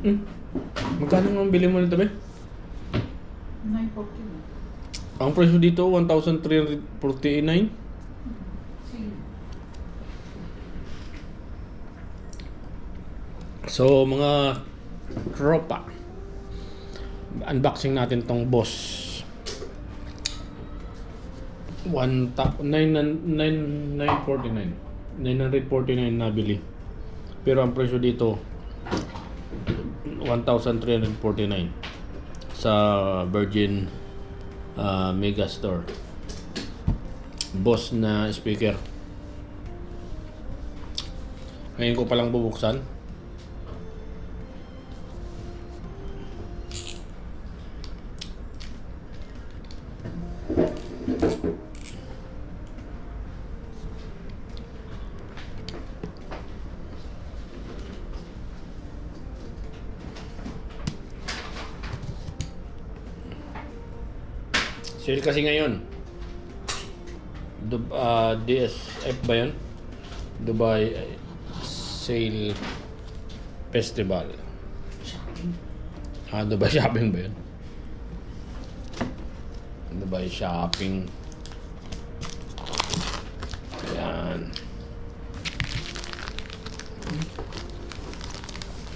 Hmm. Magkano nga bili mo nito, be? 940. Ang presyo dito, 1,349. Sige. So, mga tropa, unboxing natin tong Bose 949 nabili. Pero ang presyo dito 1,349 sa Virgin Megastore. Bose na speaker. Ngayon ko palang bubuksan. Sale kasi ngayon. DSF ba yun? Dubai Sale Festival. Dubai Shopping ba yun? Dubai Shopping. Ayan.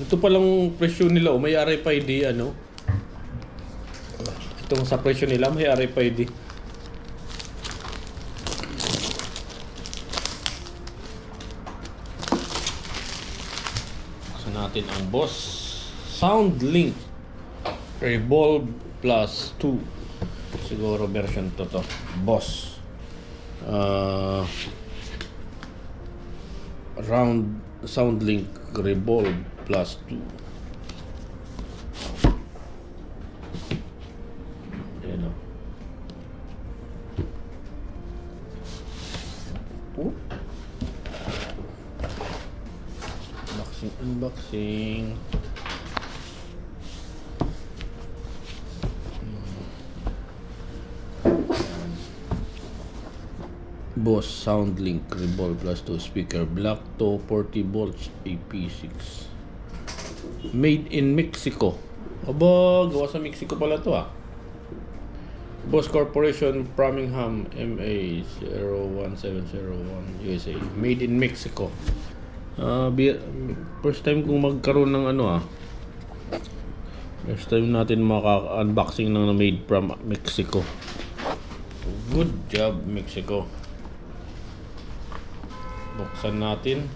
Ito palang presyo nila. May RFID ano. Itong sa presyo nila may RFID. So natin ang Bose SoundLink Revolve Plus 2. Siguro version to Bose round SoundLink Revolve Plus 2. Unboxing. Bose SoundLink Revolve Plus 2 speaker, black to 40 volts AP6. Made in Mexico. Aba, gawa sa Mexico pala to ah. Bose Corporation, Framingham, MA 01701 USA. Made in Mexico. First time kong magkaroon ng first time natin maka-unboxing ng made from Mexico. Good job, Mexico. Buksan natin.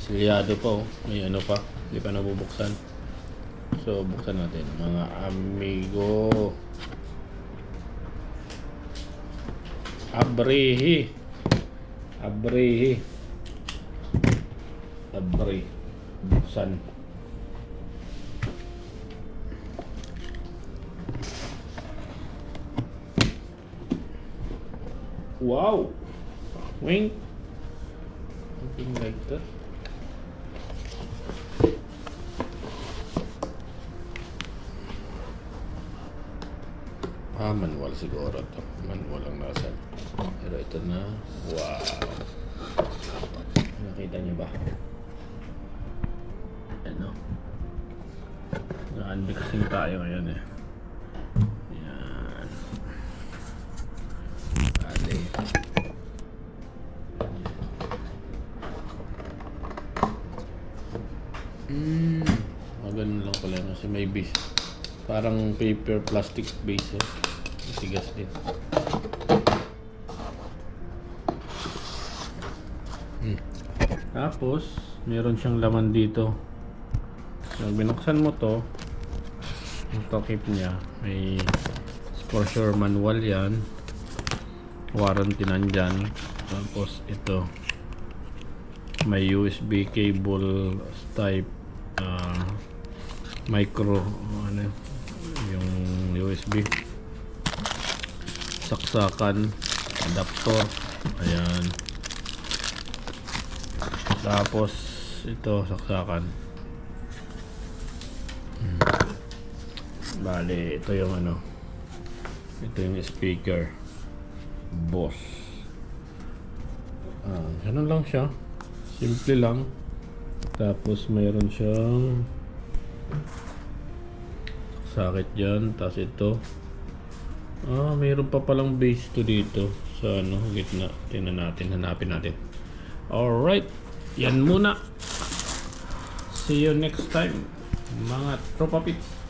Silyado pa oh. May pa. Hindi pa nabubuksan. So, buksan natin. Mga amigo. Abrehi. Buksan. Wow. Wing. Something like that. Manual siguro to. Manual ang nasa. Pero ito na. Wow. Nakita niyo ba? Na-unboxing tayo ngayon eh. Yan. Bale. Ganun lang pala kasi may base. Parang paper plastic base eh. Matigas din. Tapos meron siyang laman dito. So, binuksan mo to, yung takip niya, may for sure manual yan, warranty nandyan. Tapos ito, may USB cable type micro, yung USB, saksakan, adapter, ayan. Tapos ito, saksakan. Bale, ito yung ito yung speaker Bose. Ganun lang siya, simple lang. Tapos mayroon siyang Sakit dyan. Tapos ito. Mayroon pa palang base to dito. Sa gitna. Tingnan natin. Hanapin natin. Alright. Yan muna. See you next time. Mga tropa pits.